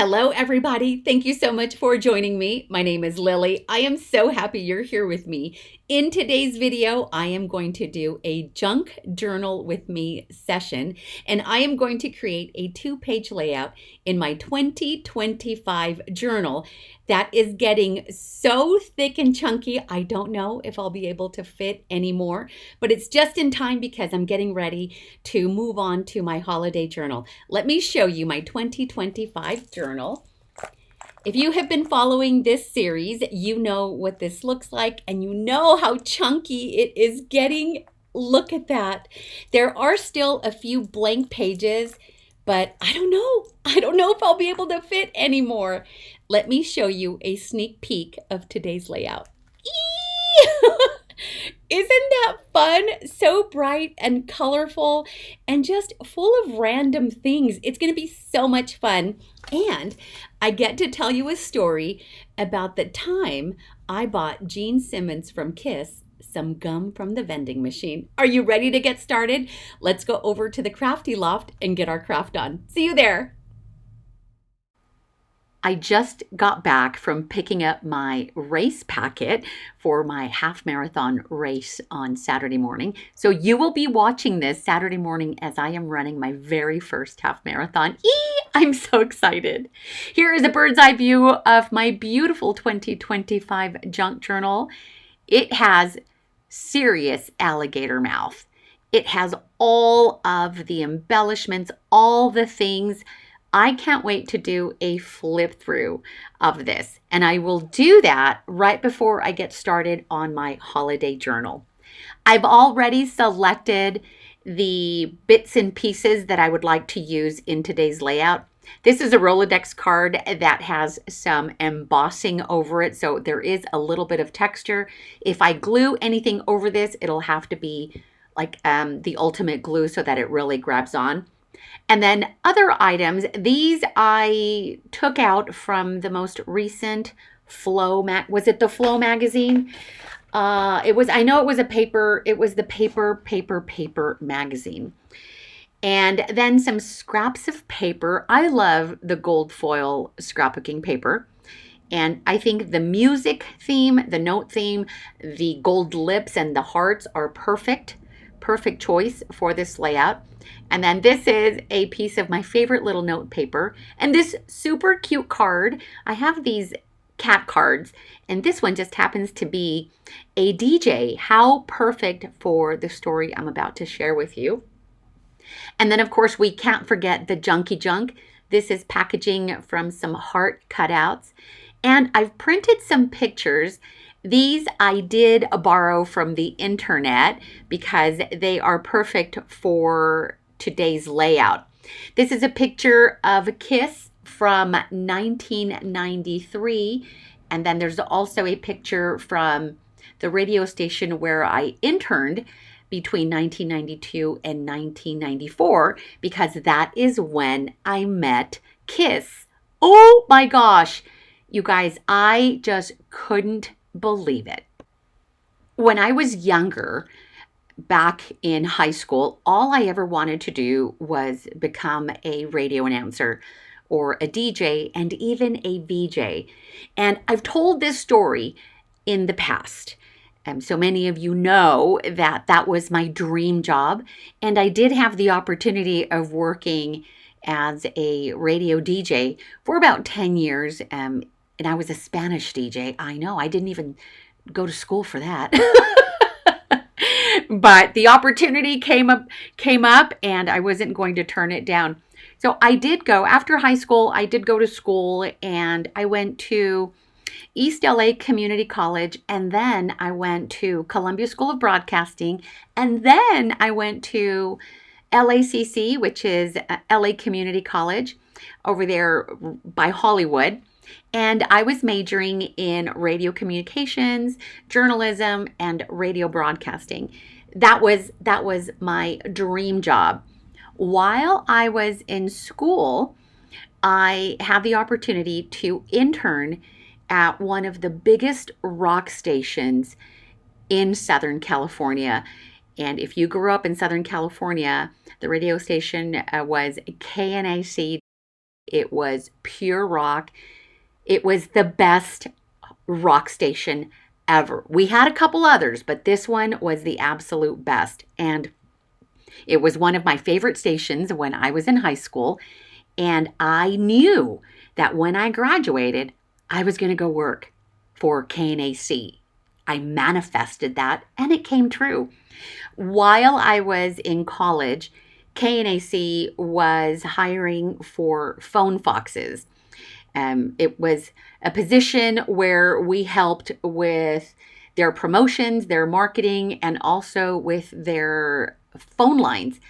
Hello, everybody. Thank you so much for joining me. My name is Lily. I am so happy you're here with me. In today's video, I am going to do a junk journal with me session, and I am going to create a 2-page layout in my 2025 journal that is getting so thick and chunky. I don't know if I'll be able to fit anymore, but it's just in time because I'm getting ready to move on to my holiday journal. Let me show you my 2025 journal. If you have been following this series, you know what this looks like and you know how chunky it is getting. Look at that. There are still a few blank pages, but I don't know. I don't know if I'll be able to fit anymore. Let me show you a sneak peek of today's layout. Isn't that fun? So bright and colorful and just full of random things. It's going to be so much fun. And I get to tell you a story about the time I bought Gene Simmons from Kiss some gum from the vending machine. Are you ready to get started? Let's go over to the crafty loft and get our craft on. See you there. I just got back from picking up my race packet for my half marathon race on Saturday morning. So you will be watching this Saturday morning as I am running my very first half marathon. I'm so excited. Here is a bird's eye view of my beautiful 2025 junk journal. It has serious alligator mouth. It has all of the embellishments, all the things. I can't wait to do a flip through of this, and I will do that right before I get started on my holiday journal. I've already selected the bits and pieces that I would like to use in today's layout. This is a Rolodex card that has some embossing over it, so there is a little bit of texture. If I glue anything over this, it'll have to be like the ultimate glue so that it really grabs on. And then other items, these I took out from the most recent Flow was it the Flow magazine? I know it was a paper, it was the paper magazine. And then some scraps of paper. I love the gold foil scrapbooking paper. And I think the music theme, the note theme, the gold lips and the hearts are perfect choice for this layout. And then this is a piece of my favorite little note paper. And this super cute card, I have these cat cards, and this one just happens to be a DJ. How perfect for the story I'm about to share with you. And then of course we can't forget the junky junk. This is packaging from some heart cutouts. And I've printed some pictures. These I did borrow from the internet because they are perfect for today's layout. This is a picture of Kiss from 1993, and then there's also a picture from the radio station where I interned between 1992 and 1994 because that is when I met Kiss. Oh my gosh, you guys, I just couldn't believe it. When I was younger, back in high school, all I ever wanted to do was become a radio announcer or a DJ and even a VJ. And I've told this story in the past. So many of you know that that was my dream job. And I did have the opportunity of working as a radio DJ for about 10 years. And I was a Spanish DJ. I know, I didn't even go to school for that. But the opportunity came up and I wasn't going to turn it down. So I did go, after high school, I did go to school and I went to East LA Community College, and then I went to Columbia School of Broadcasting, and then I went to LACC, which is LA Community College over there by Hollywood. And I was majoring in radio communications, journalism, and radio broadcasting. That was my dream job. While I was in school, I had the opportunity to intern at one of the biggest rock stations in Southern California. And if you grew up in Southern California, the radio station was KNAC. It was pure rock. It was the best rock station ever. We had a couple others, but this one was the absolute best. And it was one of my favorite stations when I was in high school. And I knew that when I graduated, I was going to go work for KNAC. I manifested that and it came true. While I was in college, KNAC was hiring for phone foxes. It was a position where we helped with their promotions, their marketing, and also with their phone lines.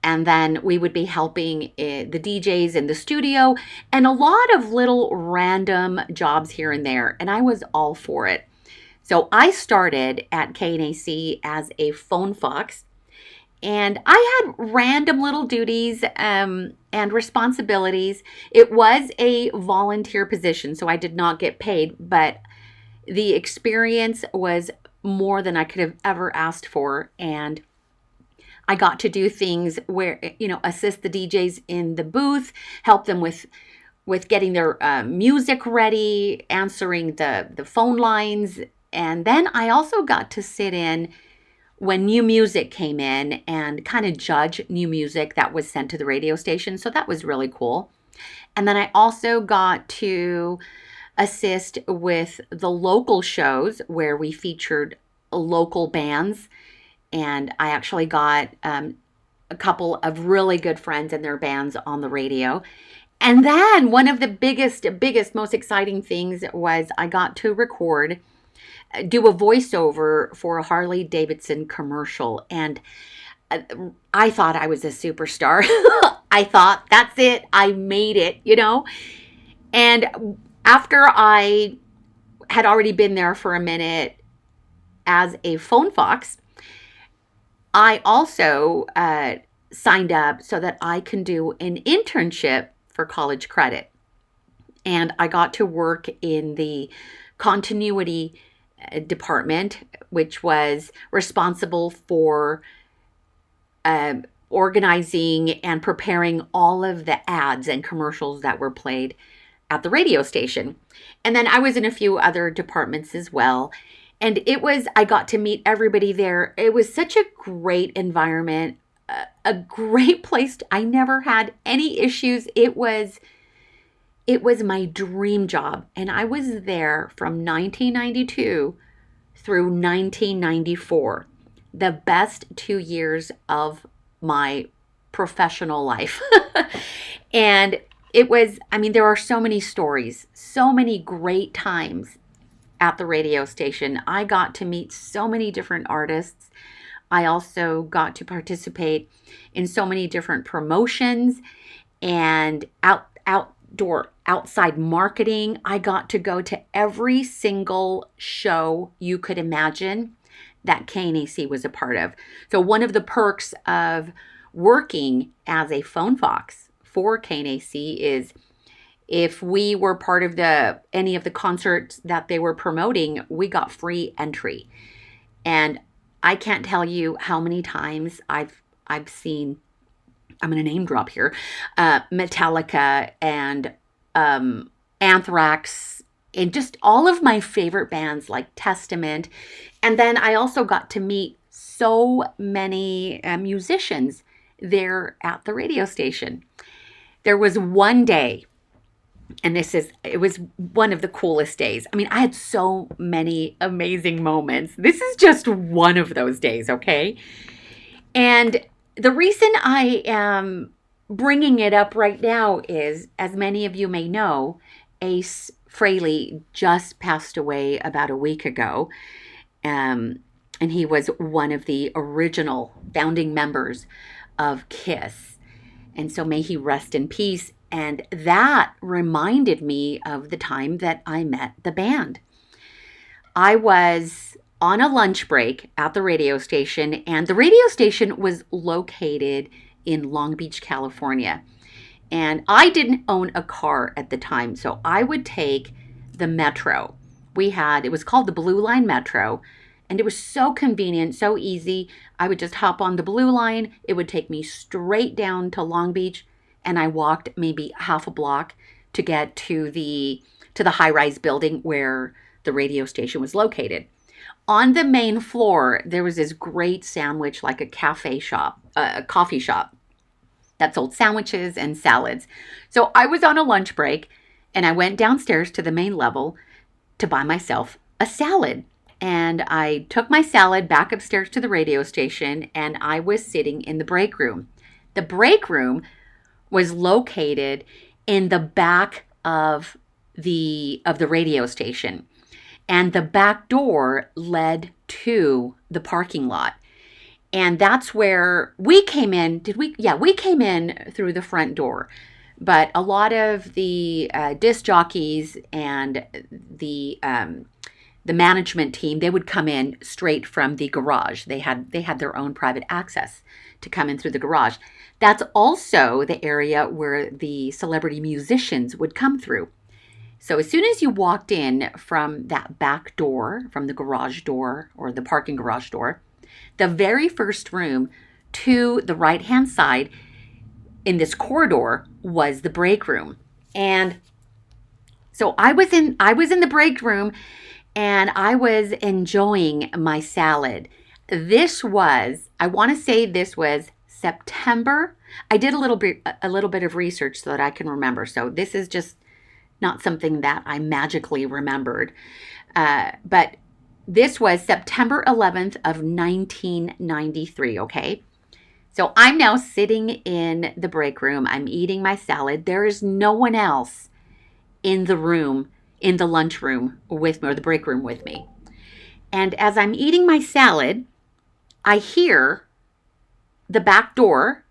And then we would be helping the DJs in the studio and a lot of little random jobs here and there. And I was all for it. So I started at KNAC as a phone fox. And I had random little duties and responsibilities. It was a volunteer position, so I did not get paid, but the experience was more than I could have ever asked for. And I got to do things where, assist the DJs in the booth, help them with getting their music ready, answering the phone lines. And then I also got to sit in when new music came in and kind of judge new music that was sent to the radio station. So that was really cool. And then I also got to assist with the local shows where we featured local bands. And I actually got a couple of really good friends and their bands on the radio. And then one of the biggest, most exciting things was I got to do a voiceover for a Harley Davidson commercial. And I thought I was a superstar. I thought, that's it. I made it, And after I had already been there for a minute as a phone fox, I also signed up so that I can do an internship for college credit. And I got to work in the continuity department, which was responsible for organizing and preparing all of the ads and commercials that were played at the radio station. And then I was in a few other departments as well. And I got to meet everybody there. It was such a great environment, a great place. I never had any issues. It was my dream job. And I was there from 1992 through 1994, the best 2 years of my professional life. And there are so many stories, so many great times at the radio station. I got to meet so many different artists. I also got to participate in so many different promotions and outside marketing. I got to go to every single show you could imagine that KNAC was a part of. So one of the perks of working as a phone fox for KNAC is if we were part of any of the concerts that they were promoting, we got free entry. And I can't tell you how many times I've seen, I'm going to name drop here, Metallica and Anthrax, and just all of my favorite bands like Testament. And then I also got to meet so many musicians there at the radio station. There was one day, and it was one of the coolest days. I had so many amazing moments. This is just one of those days, okay? And the reason I am bringing it up right now is, as many of you may know, Ace Frehley just passed away about a week ago. And he was one of the original founding members of KISS. And so may he rest in peace. And that reminded me of the time that I met the band. I was on a lunch break at the radio station, and the radio station was located in Long Beach, California. And I didn't own a car at the time, so I would take the Metro. It was called the Blue Line Metro, and it was so convenient, so easy. I would just hop on the Blue Line. It would take me straight down to Long Beach, and I walked maybe half a block to get to the high-rise building where the radio station was located. On the main floor, there was this great sandwich, like a coffee shop that sold sandwiches and salads. So I was on a lunch break, and I went downstairs to the main level to buy myself a salad. And I took my salad back upstairs to the radio station, and I was sitting in the break room. The break room was located in the back of the radio station, and the back door led to the parking lot. And that's where we came in. Did we? Yeah, we came in through the front door. But a lot of the disc jockeys and the management team, they would come in straight from the garage. They had their own private access to come in through the garage. That's also the area where the celebrity musicians would come through. So as soon as you walked in from that back door, from the garage door or the parking garage door, the very first room to the right-hand side in this corridor was the break room. And so I was in the break room, and I was enjoying my salad. I want to say this was September. I did a little bit of research so that I can remember. So this is just not something that I magically remembered. But this was September 11th of 1993, okay? So I'm now sitting in the break room. I'm eating my salad. There is no one else in the room, in the lunch room with me, or the break room with me. And as I'm eating my salad, I hear the back door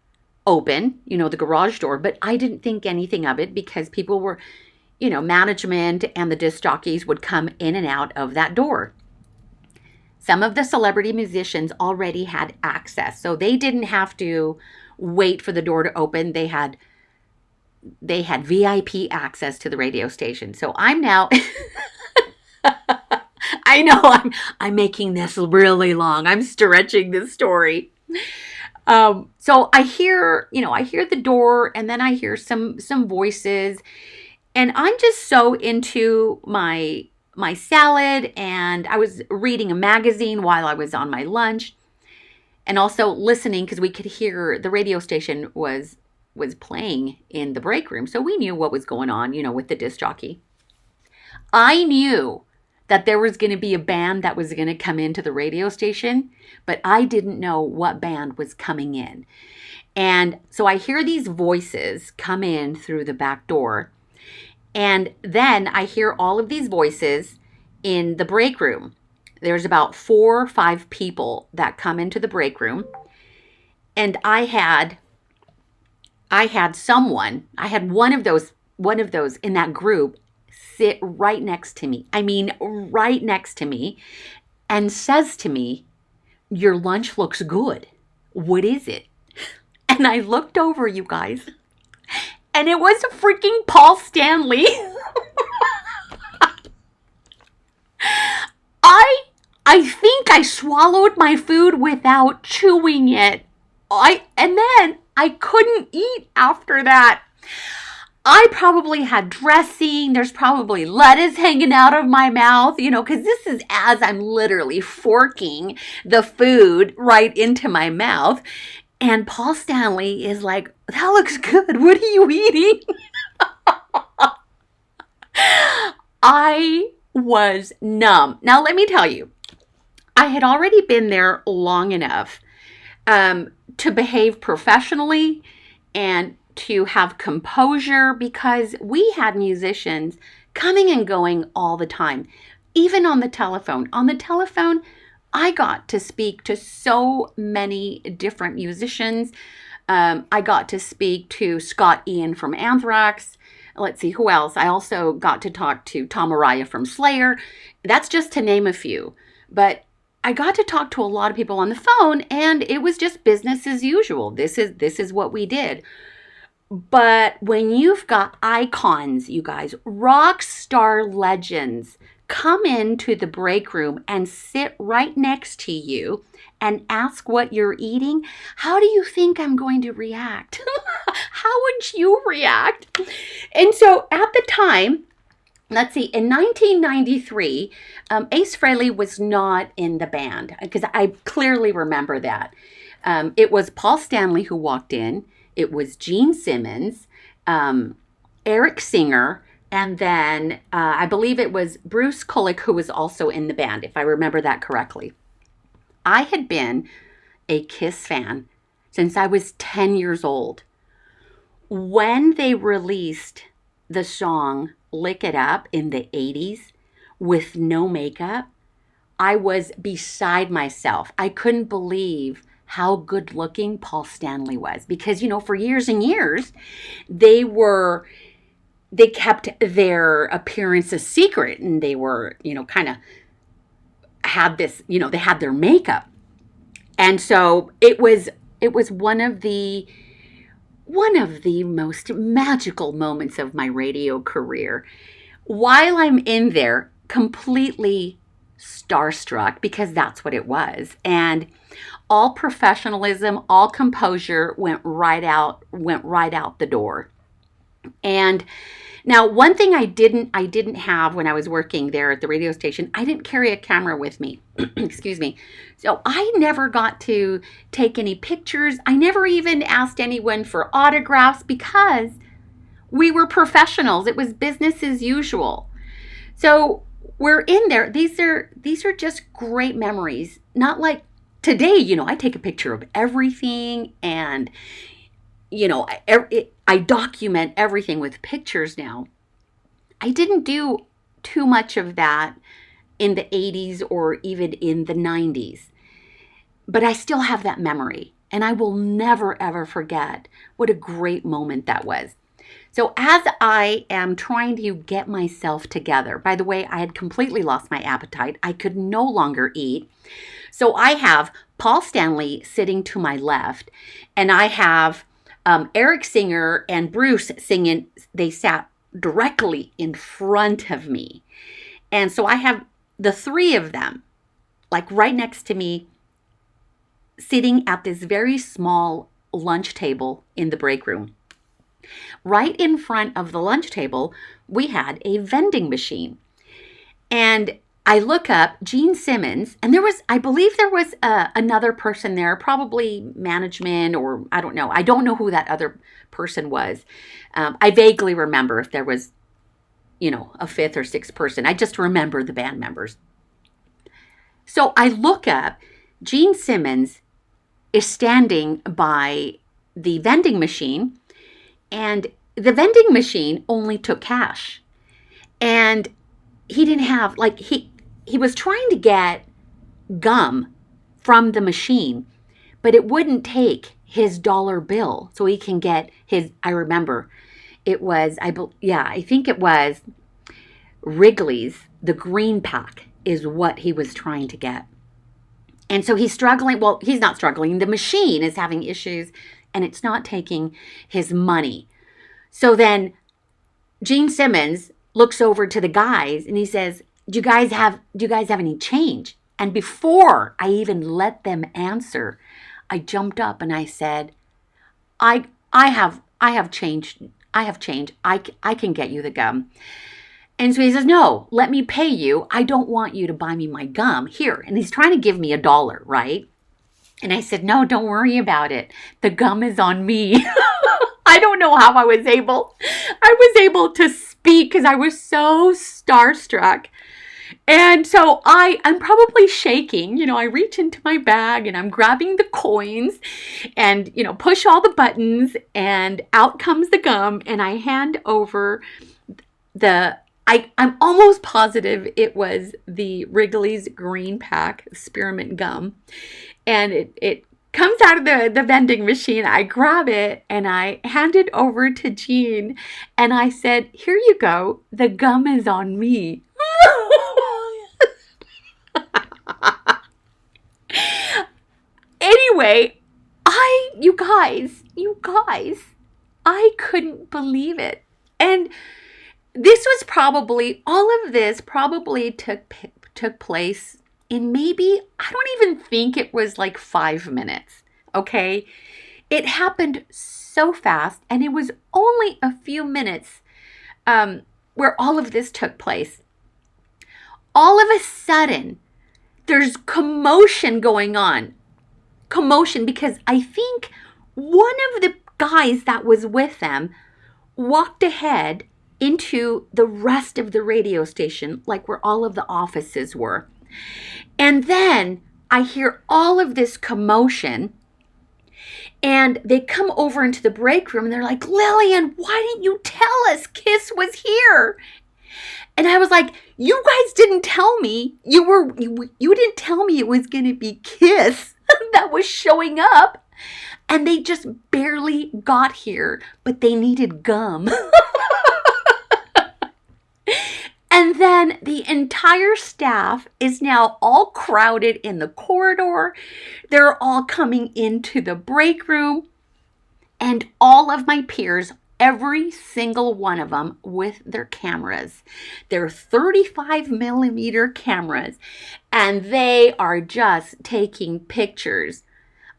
open, the garage door, but I didn't think anything of it because people were, management and the disc jockeys would come in and out of that door. Some of the celebrity musicians already had access, so they didn't have to wait for the door to open. They had VIP access to the radio station. So I'm now, I know I'm making this really long. I'm stretching this story. So I hear the door, and then I hear some voices, and I'm just so into my salad, and I was reading a magazine while I was on my lunch, and also listening because we could hear the radio station was playing in the break room. So we knew what was going on, with the disc jockey. I knew that there was going to be a band that was going to come into the radio station, but I didn't know what band was coming in. And so I hear these voices come in through the back door. And then I hear all of these voices in the break room. There's about 4 or 5 people that come into the break room. And I had one of those in that group sit right next to me. I mean, right next to me, and says to me, "Your lunch looks good. What is it?" And I looked over, you guys, and it was freaking Paul Stanley. I think I swallowed my food without chewing it. And then I couldn't eat after that. I probably had dressing. There's probably lettuce hanging out of my mouth, because this is as I'm literally forking the food right into my mouth. And Paul Stanley is like, "That looks good. What are you eating?" I was numb. Now, let me tell you, I had already been there long enough to behave professionally and to have composure, because we had musicians coming and going all the time, even on the telephone. On the telephone, I got to speak to so many different musicians. I got to speak to Scott Ian from Anthrax. Let's see, who else? I also got to talk to Tom Araya from Slayer. That's just to name a few. But I got to talk to a lot of people on the phone, and it was just business as usual. This is what we did. But when you've got icons, you guys, rock star legends come into the break room and sit right next to you and ask what you're eating, how do you think I'm going to react? How would you react? And so at the time, let's see, in 1993, Ace Frehley was not in the band, because I clearly remember that. It was Paul Stanley who walked in. It was Gene Simmons, Eric Singer, and then I believe it was Bruce Kulick who was also in the band, if I remember that correctly. I had been a Kiss fan since I was 10 years old. When they released the song Lick It Up in the 80s with no makeup, I was beside myself. I couldn't believe how good looking Paul Stanley was, because, for years and years, they kept their appearance a secret, and they were, kind of had this, they had their makeup. And so it was one of the most magical moments of my radio career. While I'm in there, completely starstruck, because that's what it was. And all professionalism, all composure went right out the door. And now, one thing I didn't have when I was working there at the radio station, I didn't carry a camera with me. Excuse me. So I never got to take any pictures. I never even asked anyone for autographs, because we were professionals. It was business as usual. So we're in there. These are just great memories. Not like today, I take a picture of everything, and I document everything with pictures now. I didn't do too much of that in the 80s or even in the 90s. But I still have that memory, and I will never, ever forget what a great moment that was. So as I am trying to get myself together, by the way, I had completely lost my appetite. I could no longer eat. So I have Paul Stanley sitting to my left, and I have Eric Singer and Bruce singing. They sat directly in front of me. And so I have the three of them, like right next to me, sitting at this very small lunch table in the break room. Right in front of the lunch table, we had a vending machine. And I look up Gene Simmons, and I believe there was another person there, probably management, or I don't know. I don't know who that other person was. I vaguely remember if there was, a fifth or sixth person. I just remember the band members. So I look up, Gene Simmons is standing by the vending machine, and the vending machine only took cash. And he didn't have, he was trying to get gum from the machine, but it wouldn't take his dollar bill so he can get his, I remember, it was, I think it was Wrigley's, the green pack is what he was trying to get. And so he's struggling. Well, he's not struggling. The machine is having issues, and it's not taking his money. So then Gene Simmons looks over to the guys, and he says, do you guys have any change? And before I even let them answer, I jumped up and I said, I have change. I have change. I can get you the gum. And so he says, no, let me pay you. I don't want you to buy me my gum. Here. And he's trying to give me $1, right? And I said, no, don't worry about it. The gum is on me. I don't know how I was able to speak, because I was so starstruck. And so I'm probably shaking. I reach into my bag and I'm grabbing the coins and, push all the buttons, and out comes the gum, and I hand over I'm almost positive it was the Wrigley's Green Pack spearmint gum. And it comes out of the vending machine. I grab it and I hand it over to Gene. And I said, here you go. The gum is on me. Anyway, you guys, I couldn't believe it. And this was probably, all of this probably took place in maybe, I don't even think it was like 5 minutes. Okay. It happened so fast, and it was only a few minutes where all of this took place. All of a sudden, there's commotion going on. Commotion because I think one of the guys that was with them walked ahead into the rest of the radio station, like where all of the offices were. And then I hear all of this commotion, and they come over into the break room, and they're like, Lillian, why didn't you tell us Kiss was here? And I was like, you guys didn't tell me. You didn't tell me it was going to be Kiss that was showing up. And they just barely got here, but they needed gum. And then the entire staff is now all crowded in the corridor. They're all coming into the break room. And all of my peers, every single one of them with their cameras. They're 35 millimeter cameras. And they are just taking pictures.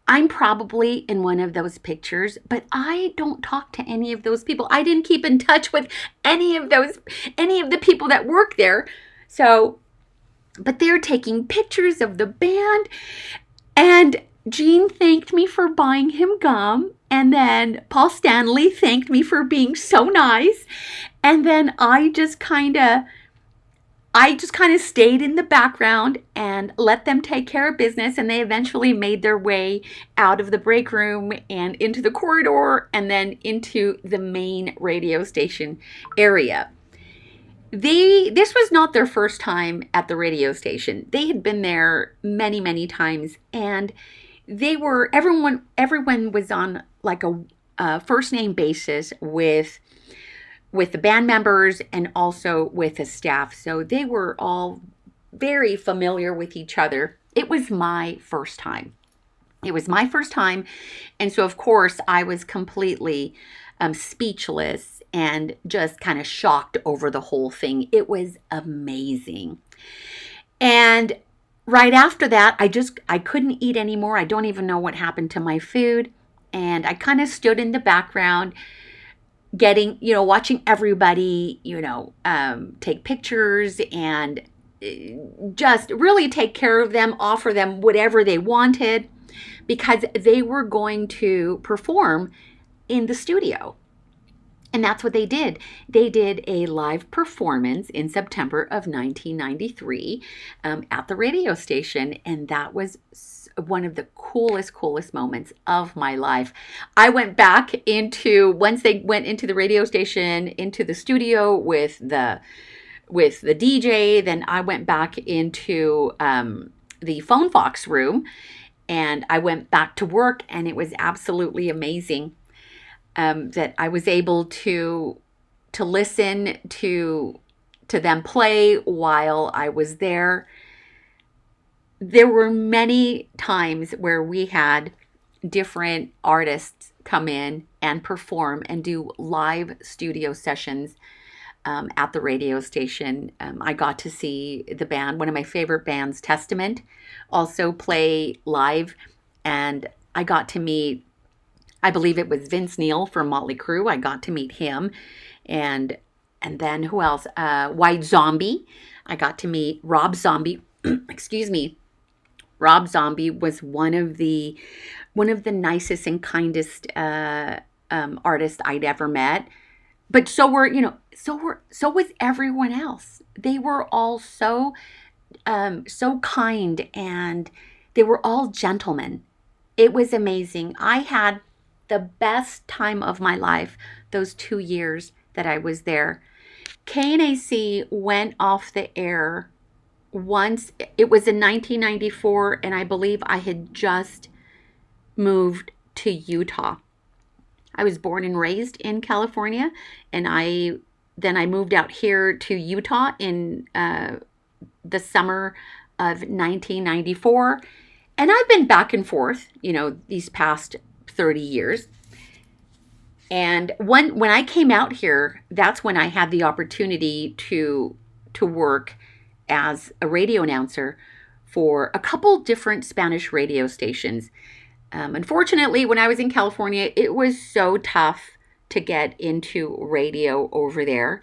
I'm probably in one of those pictures, but I don't talk to any of those people. I didn't keep in touch with any of the people that work there. So, but they're taking pictures of the band, and Gene thanked me for buying him gum, and then Paul Stanley thanked me for being so nice, and then I just kind of stayed in the background and let them take care of business. And they eventually made their way out of the break room and into the corridor and then into the main radio station area. This was not their first time at the radio station. They had been there many, many times, and everyone was on like a first name basis with the band members and also with the staff. So they were all very familiar with each other. It was my first time. And so, of course, I was completely speechless and just kind of shocked over the whole thing. It was amazing. And right after that, I couldn't eat anymore. I don't even know what happened to my food. And I kind of stood in the background, watching everybody, take pictures and just really take care of them, offer them whatever they wanted, because they were going to perform in the studio. And that's what they did. They did a live performance in September of 1993 at the radio station. And that was one of the coolest moments of my life. I went back once they went into the radio station, into the studio with the DJ, then I went back into the phone box room, and I went back to work, and it was absolutely amazing that I was able to listen to them play while I was there. There were many times where we had different artists come in and perform and do live studio sessions at the radio station. I got to see the band, one of my favorite bands, Testament, also play live. And I got to meet, I believe it was Vince Neil from Motley Crue. I got to meet him. And then who else? White Zombie. I got to meet Rob Zombie. Excuse me. Rob Zombie was one of the nicest and kindest artists I'd ever met. But so was everyone else. They were all so kind, and they were all gentlemen. It was amazing. I had the best time of my life those 2 years that I was there. KNAC went off the air once. It was in 1994, and I believe I had just moved to Utah. I was born and raised in California, and I moved out here to Utah in the summer of 1994. And I've been back and forth, these past 30 years. And when I came out here, that's when I had the opportunity to work as a radio announcer for a couple different Spanish radio stations. Unfortunately, when I was in California, it was so tough to get into radio over there.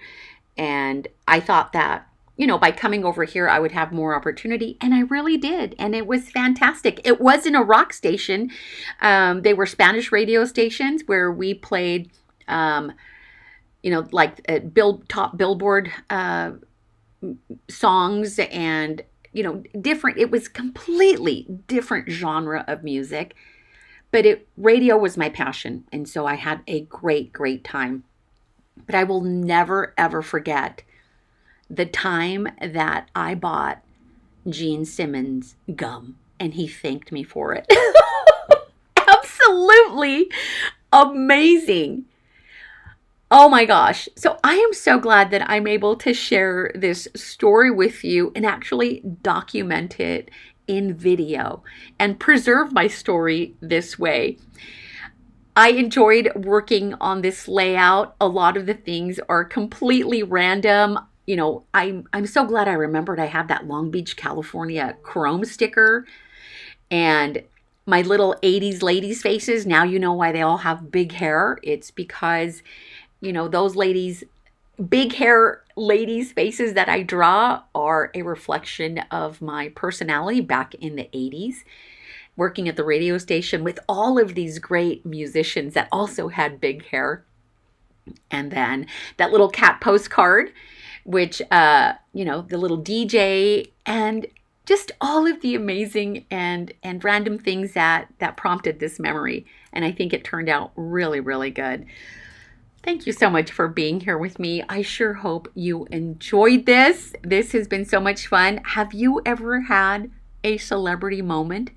And I thought that, by coming over here, I would have more opportunity. And I really did. And it was fantastic. It wasn't a rock station. They were Spanish radio stations where we played, like top Billboard songs and, different. It was completely different genre of music. But radio was my passion. And so I had a great, great time. But I will never, ever forget the time that I bought Gene Simmons gum and he thanked me for it. Absolutely amazing. Oh my gosh. So I am so glad that I'm able to share this story with you and actually document it in video and preserve my story this way. I enjoyed working on this layout. A lot of the things are completely random. I'm so glad I remembered I had that Long Beach, California chrome sticker and my little 80s ladies' faces. Now you know why they all have big hair. It's because, those ladies, big hair ladies' faces that I draw are a reflection of my personality back in the 80s, working at the radio station with all of these great musicians that also had big hair. And then that little cat postcard, which, the little DJ, and just all of the amazing and random things that prompted this memory. And I think it turned out really, really good. Thank you so much for being here with me. I sure hope you enjoyed this. This has been so much fun. Have you ever had a celebrity moment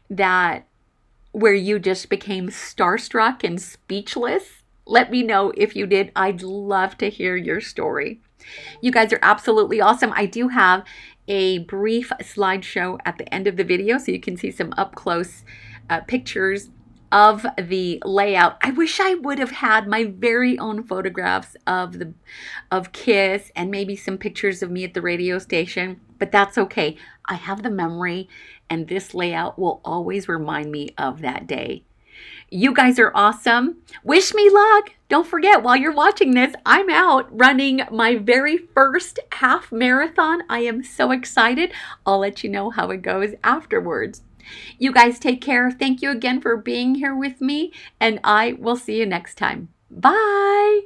where you just became starstruck and speechless? Let me know if you did. I'd love to hear your story. You guys are absolutely awesome. I do have a brief slideshow at the end of the video so you can see some up close pictures of the layout. I wish I would have had my very own photographs of Kiss and maybe some pictures of me at the radio station, but that's okay. I have the memory and this layout will always remind me of that day. You guys are awesome. Wish me luck. Don't forget, while you're watching this, I'm out running my very first half marathon. I am so excited. I'll let you know how it goes afterwards. You guys take care. Thank you again for being here with me, and I will see you next time. Bye.